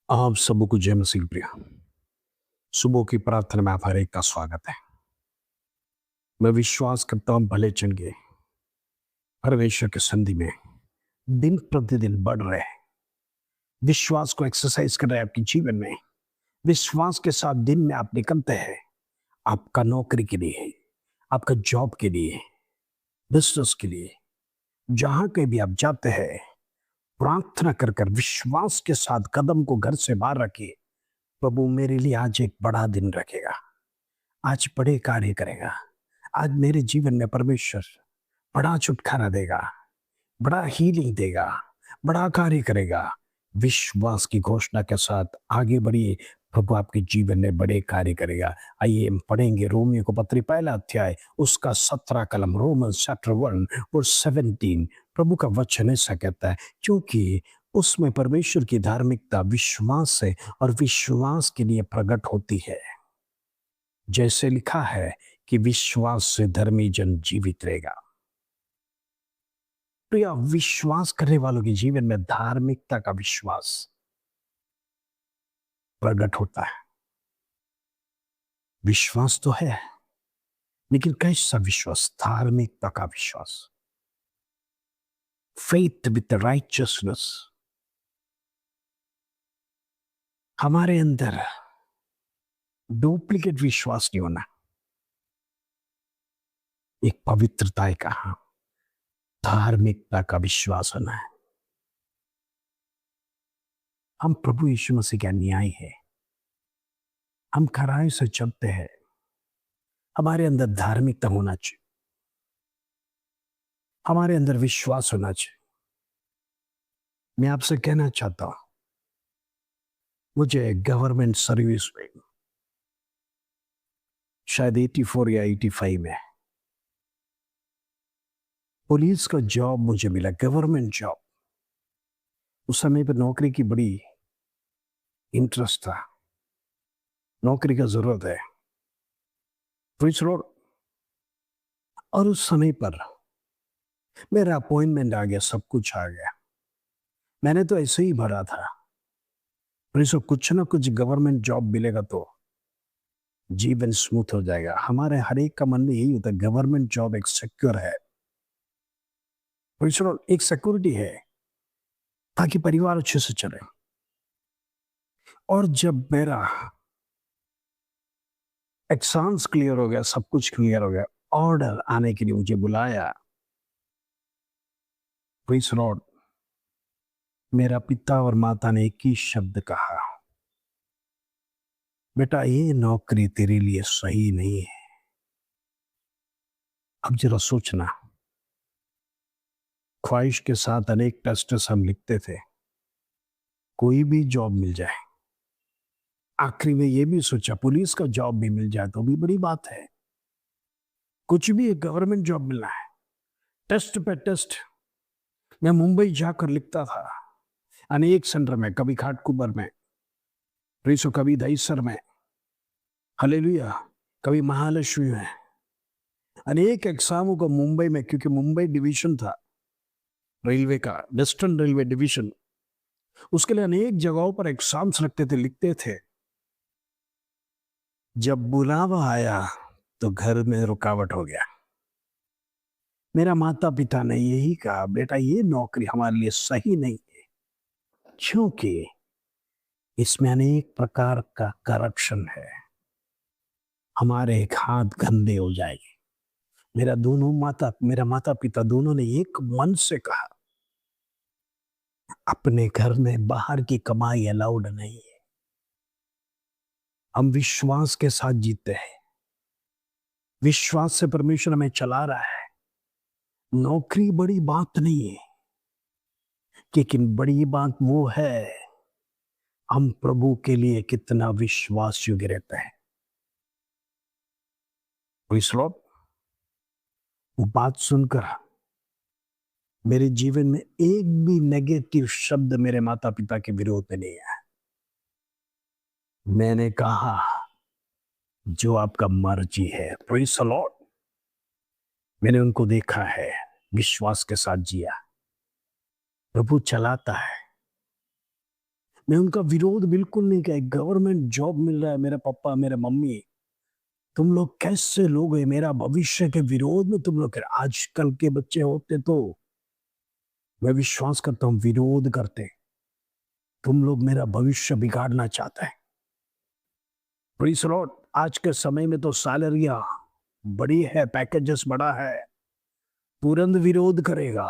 आप सबको जय मसीह प्रिया। सुबह की प्रार्थना में आप हर एक का स्वागत है। मैं विश्वास करता हूँ भले चढ़ गए परमेश्वर के संधि में दिन प्रतिदिन बढ़ रहे हैं। विश्वास को एक्सरसाइज कर रहे हैं आपके जीवन में। विश्वास के साथ दिन में आप निकलते हैं, आपका नौकरी के लिए, आपका जॉब के लिए, बिजनेस के लिए, जहां कहीं भी आप जाते हैं, प्रार्थना कर कर विश्वास के साथ कदम को घर से बाहर रखिए। प्रभु मेरे लिए आज एक बड़ा दिन रखेगा, आज बड़े कार्य करेगा, आज मेरे जीवन में परमेश्वर बड़ा छुटकारा देगा, बड़ा हीलिंग देगा, बड़ा कार्य करेगा। विश्वास की घोषणा के साथ आगे बढ़िए, प्रभु आपके जीवन में बड़े कार्य करेगा। आइए हम पढ़ेंगे रोमियो को पत्री पहला अध्याय उसका 17 कलम, रोमन्स चैप्टर 1 और 17। प्रभु का वचन ऐसा कहता है, क्योंकि उसमें परमेश्वर की धार्मिकता विश्वास से और विश्वास के लिए प्रकट होती है। जैसे लिखा है कि विश्वास से धर्मी जन जीवित रहेगा। तो यह विश्वास करने वालों के जीवन में धार्मिकता का विश्वास प्रकट होता है। विश्वास तो है, लेकिन कैसा विश्वास? धार्मिकता का विश्वास। Faith with righteousness. हमारे अंदर डुप्लीकेट विश्वास नहीं होना, एक पवित्रता का धार्मिकता का विश्वास होना है। हम प्रभु यीशु मसीह के न्याय है, हम खराई से चलते हैं, हमारे अंदर धार्मिकता होना चाहिए, हमारे अंदर विश्वास होना चाहिए। मैं आपसे कहना चाहता हूं, मुझे गवर्नमेंट सर्विस में शायद 84 या 85 में पुलिस का जॉब मुझे मिला, गवर्नमेंट जॉब। उस समय पर नौकरी की बड़ी इंटरेस्ट था, नौकरी का जरूरत है। पुलिस रोड, और उस समय पर मेरा अपॉइंटमेंट आ गया, सब कुछ आ गया। मैंने तो ऐसे ही भरा था, पुलिस को कुछ ना कुछ गवर्नमेंट जॉब मिलेगा तो जीवन स्मूथ हो जाएगा। हमारे हर एक का मन में यही होता है, गवर्नमेंट जॉब एक सिक्योर है, पुलिस रोड एक सिक्योरिटी है, ताकि परिवार अच्छे से चले। और जब मेरा एग्जाम्स क्लियर हो गया, सब कुछ क्लियर हो गया, ऑर्डर आने के लिए मुझे बुलाया पुलिस रोड। मेरा पिता और माता ने एक ही शब्द कहा, बेटा ये नौकरी तेरे लिए सही नहीं है। अब जरा सोचना, ख्वाहिश के साथ अनेक टेस्ट्स हम लिखते थे, कोई भी जॉब मिल जाए। आखिरी में ये भी सोचा पुलिस का जॉब भी मिल जाए तो भी बड़ी बात है। कुछ भी एक गवर्नमेंट जॉब मिलना है। टेस्ट पे टेस्ट मैं मुंबई जाकर लिखता था, अनेक सेंटर में, कभी खाटकुबर में, रिसो कभी दहीसर में, हालेलुया, कभी महालक्ष्मी में। अनेक एग्जामों को मुंबई में, क्योंकि मुंबई डिवीजन था रेलवे का, वेस्टर्न रेलवे डिवीजन, उसके लिए अनेक जगहों पर एग्जाम्स रखते थे, लिखते थे। जब बुलावा आया तो घर में रुकावट हो गया। मेरा माता पिता ने यही कहा, बेटा ये नौकरी हमारे लिए सही नहीं है, क्योंकि इसमें अनेक प्रकार का करप्शन है, हमारे एक हाथ गंदे हो जाएंगे। मेरा माता पिता दोनों ने एक मन से कहा, अपने घर में बाहर की कमाई अलाउड नहीं है। हम विश्वास के साथ जीते हैं, विश्वास से परमेश्वर हमें चला रहा है। नौकरी बड़ी बात नहीं है, लेकिन बड़ी बात वो है हम प्रभु के लिए कितना विश्वास योग्य रहते हैं। वो बात सुनकर मेरे जीवन में एक भी नेगेटिव शब्द मेरे माता पिता के विरोध में नहीं आया। मैंने कहा जो आपका मर्जी है। Praise the Lord. मैंने उनको देखा है, विश्वास के साथ जिया। प्रभु चलाता है, मैं उनका विरोध बिल्कुल नहीं किया। गवर्नमेंट जॉब मिल रहा है, मेरे पापा मेरे मम्मी, तुम लोग कैसे लोग हैं मेरा भविष्य के विरोध में तुम लोग आजकल के बच्चे होते तो मैं विश्वास करता हूं विरोध करते। तुम लोग मेरा भविष्य बिगाड़ना चाहते हैं। प्लीज लॉर्ड, आज के समय में तो सैलरियां बड़ी है, पैकेजेस बड़ा है, तुरंत विरोध करेगा।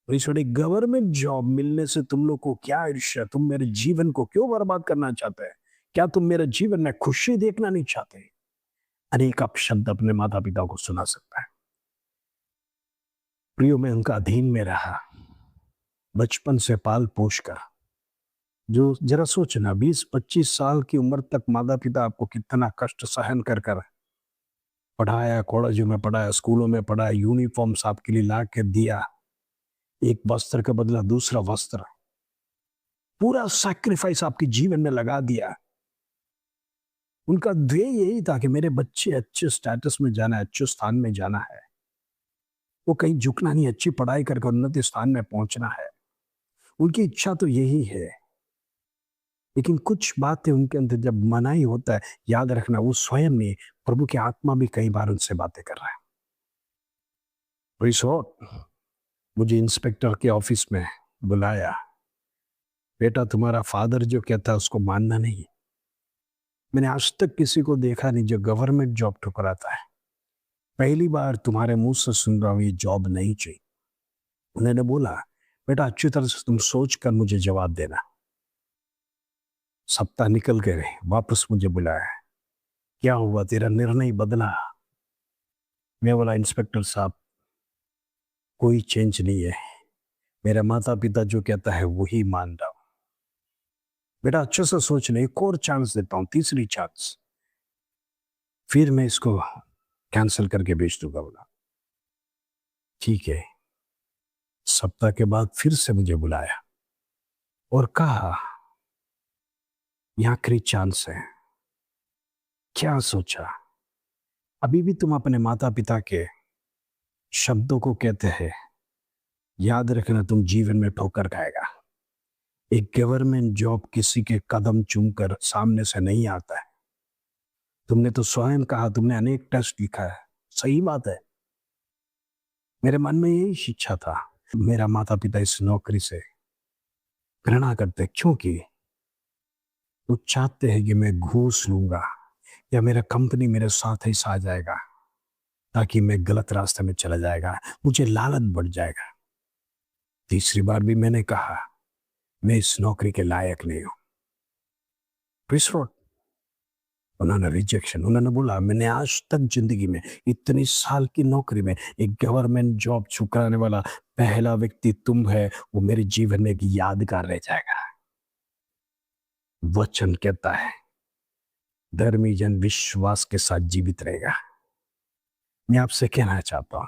प्लीज लॉर्ड, एक गवर्नमेंट जॉब मिलने से तुम लोग को क्या ईर्ष्या? तुम मेरे जीवन को क्यों बर्बाद करना चाहते हैं? क्या तुम मेरे जीवन में खुशी देखना नहीं चाहते? अनेक अपशब्द अपने माता पिता को सुना सकता है। प्रियो, में उनका अधीन में रहा, बचपन से पाल पोष कर। जो जरा सोचना, 20-25 साल की उम्र तक माता पिता आपको कितना कष्ट सहन कर कर पढ़ाया, कॉलेजों में पढ़ाया, स्कूलों में पढ़ाया, यूनिफॉर्म्स आपके लिए ला के दिया, एक वस्त्र का बदला दूसरा वस्त्र, पूरा सैक्रिफाइस आपके जीवन में लगा दिया। उनका ध्येय यही था कि मेरे बच्चे अच्छे स्टेटस में जाना है, अच्छे स्थान में जाना है, वो कहीं झुकना नहीं, अच्छी पढ़ाई करके उन्नति स्थान में पहुंचना है। उनकी इच्छा तो यही है। लेकिन कुछ बातें उनके अंदर जब मनाही होता है, याद रखना वो स्वयं नहीं, प्रभु की आत्मा भी कई बार उनसे बातें कर रहा है। मुझे इंस्पेक्टर के ऑफिस में बुलाया, बेटा तुम्हारा फादर जो कहता है उसको मानना नहीं। मैंने आज तक किसी को देखा नहीं जो गवर्नमेंट जॉब ठुकराता है। पहली बार तुम्हारे मुंह से सुन रहा हूं ये जॉब नहीं चाहिए। उन्होंने बोला, बेटा अच्छी तरह से तुम सोच कर मुझे जवाब देना। सप्ताह निकल गए, वापस मुझे बुलाया, क्या हुआ, तेरा निर्णय बदला? मैं बोला, इंस्पेक्टर साहब कोई चेंज नहीं है, मेरा माता पिता जो कहता है वही मान रहा हूं। बेटा अच्छे से सोचने, एक और चांस देता हूं, तीसरी चांस, फिर मैं इसको कैंसिल करके भेज दूंगा। बोला ठीक है। सप्ताह के बाद फिर से मुझे बुलाया और कहा, ये आखिरी चांस है, क्या सोचा? अभी भी तुम अपने माता पिता के शब्दों को कहते हैं, याद रखना तुम जीवन में ठोकर खाएगा। एक गवर्नमेंट जॉब किसी के कदम चूमकर सामने से नहीं आता है। तुमने तो स्वयं कहा, तुमने अनेक टेस्ट लिखा है, सही बात है। मेरे मन में यही शिक्षा था। मेरा माता पिता इस नौकरी से घृणा करते, क्योंकि वो चाहते हैं कि मैं घूस लूंगा या मेरा कंपनी मेरे साथ ही आ जाएगा ताकि मैं गलत रास्ते में चला जाएगा, मुझे लालच बढ़ जाएगा। तीसरी बार भी मैंने कहा, मैं इस नौकरी के लायक नहीं हूं। उन्होंने रिजेक्शन, उन्होंने बोला, मैंने आज तक जिंदगी में इतनी साल की नौकरी में एक गवर्नमेंट जॉब चुकाने वाला पहला व्यक्ति तुम है, वो मेरे जीवन में एक यादगार रह जाएगा। वचन कहता है धर्मी जन विश्वास के साथ जीवित रहेगा। मैं आपसे कहना चाहता हूं,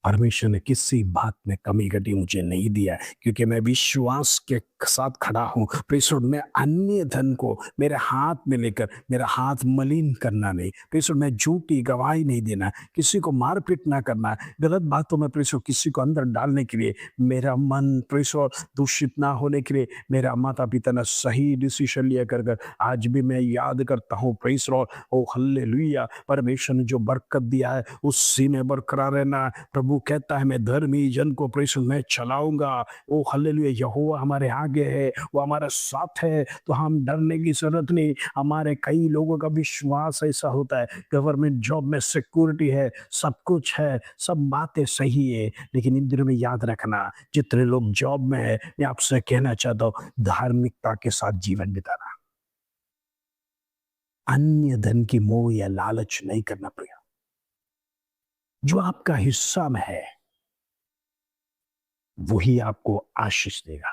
परमेश्वर ने किसी बात में कमी घटी मुझे नहीं दिया, क्योंकि मैं विश्वास के साथ खड़ा हूं। प्रेषण, मैं अन्य धन को मेरे हाथ में लेकर मेरा हाथ मलिन करना नहीं। प्रेषण, मैं झूठी गवाही नहीं देना, किसी को मारपीट ना करना, गलत बातों में प्रेषण किसी को अंदर डालने के लिए मेरा मन प्रेषण दूषित ना होने के लिए मेरा माता पिता ने सही डिसीजन लिया कर आज भी मैं याद करता हूँ। प्रेषण, ओ हल्लेलुया, परमेश्वर ने जो बरकत दिया है उसी में बरकरार रहना। प्रभु कहता है, मैं धर्मी जन को प्रेषण में चलाऊंगा। ओ हालेलुया, यहोवा हमारे आगे है, वो हमारे साथ है, तो हम डरने की जरूरत नहीं। हमारे कई लोगों का विश्वास ऐसा होता है, गवर्नमेंट जॉब में सिक्योरिटी है, सब कुछ है, सब बातें सही है, लेकिन इन दिनों में याद रखना, जितने लोग जॉब में है, मैं आपसे कहना चाहता हूं, धार्मिकता के साथ जीवन बिताना, अन्य धन की मोह या लालच नहीं करना। प्रिय, जो आपका हिस्सा में है वही आपको आशीष देगा।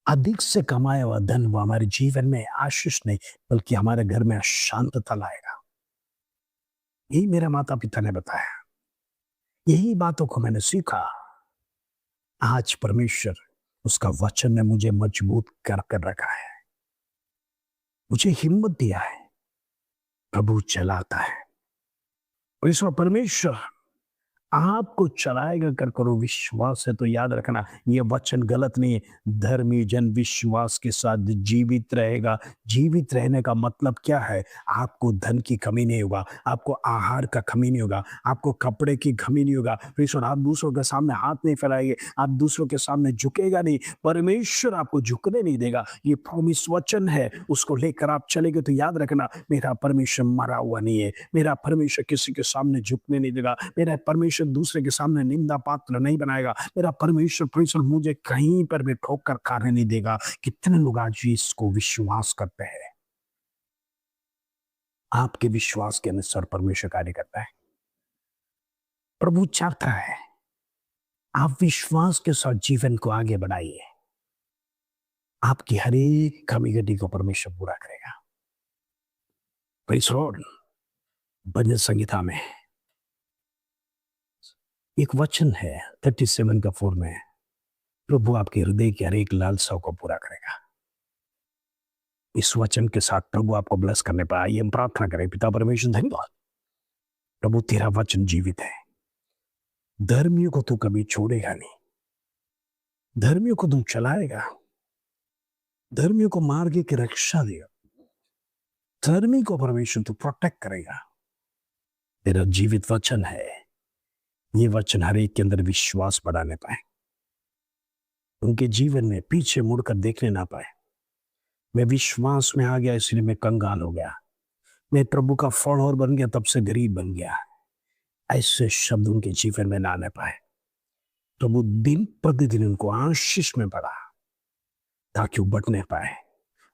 अधिक से कमाया हुआ धन वो हमारे जीवन में आशीष नहीं बल्कि हमारे घर में अशांतता लाएगा। यही मेरे माता पिता ने बताया, यही बातों को मैंने सीखा। आज परमेश्वर उसका वचन ने मुझे मजबूत कर कर रखा है, मुझे हिम्मत दिया है। प्रभु चलाता है। और इस परमेश्वर आपको चलाएगा कर करो विश्वास है। तो याद रखना ये वचन गलत नहीं है। धर्मी जन विश्वास के साथ जीवित रहेगा। जीवित रहने का मतलब क्या है? आपको धन की कमी नहीं होगा, आपको आहार का कमी नहीं होगा, आपको कपड़े की कमी नहीं होगा। प्रिय आप दूसरों के सामने हाथ नहीं फैलाएंगे, आप दूसरों के सामने झुकेगा नहीं। परमेश्वर आपको झुकने नहीं देगा। ये प्रॉमिस वचन है, उसको लेकर आप चलेंगे तो याद रखना मेरा परमेश्वर मरा हुआ नहीं है। मेरा परमेश्वर किसी के सामने झुकने नहीं देगा। मेरा परमेश्वर दूसरे के सामने निंदा पात्र नहीं बनाएगा। मेरा परमेश्वर मुझे कहीं पर भी ठोकर खाने नहीं देगा। कितने लोग आज भी इसको विश्वास करते हैं? आपके विश्वास के अनुसार परमेश्वर कार्य करता है। प्रभु चाहता है आप विश्वास के साथ जीवन को आगे बढ़ाइए। आपकी हर एक कमी घटी को परमेश्वर पूरा करेगा। Praise Lord. भजन संहिता में एक वचन है 37 का 4 में, प्रभु आपके हृदय की हर एक लालसा को पूरा करेगा। इस वचन के साथ प्रभु आपको ब्लेस करने पर आइए हम प्रार्थना करें। पिता परमेश्वर धन्यवाद, प्रभु तेरा वचन जीवित है। धर्मियों को तू कभी छोड़ेगा नहीं, धर्मियों को तू चलाएगा, धर्मियों को मार्ग की रक्षा देगा, धर्मी को परमेश्वर तू प्रोटेक्ट करेगा। तेरा जीवित वचन है। ये वचन हर एक के अंदर विश्वास बढ़ाने पाए, उनके जीवन में पीछे मुड़कर देखने ना पाए। मैं विश्वास में आ गया इसलिए मैं कंगाल हो गया, मैं प्रभु का फॉलोअर बन गया तब से गरीब बन गया, ऐसे शब्द उनके जीवन में ना आने पाए। प्रभु दिन प्रतिदिन उनको आशीष में बढ़ा ताकि वो बढ़ने पाए,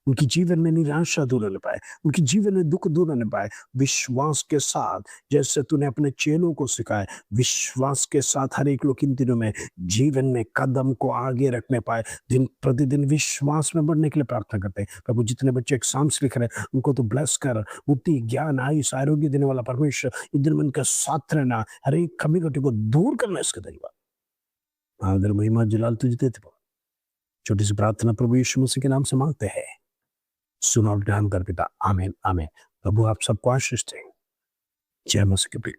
उनकी जीवन में निराशा दूर होने पाए, उनकी जीवन में दुख दूर होने पाए। विश्वास के साथ जैसे तूने अपने चेलों को सिखाया, विश्वास के साथ हर एक लोग इन दिनों में जीवन में कदम को आगे रखने पाए, दिन प्रतिदिन विश्वास में बढ़ने के लिए प्रार्थना करते हैं। प्रभु जितने बच्चे एग्जाम्स लिख रहे हैं उनको तो ब्लेस कर, बुद्धि ज्ञान आयुष आरोग्य देने वाला परमेश्वर इन दिनों में उनका साथ रहना, हर एक कमी घटी को दूर करना, इसके धन्यवाद। आदर महिमा जलाल तुझे देते प्रभु। छोटी सी प्रार्थना प्रभु यीशु मसीह के नाम से मांगते हैं, सुनो और ध्यान कर पिता। आमीन आमीन। प्रभु आप सबको आशीष दें। जय मसीह के प्रिय।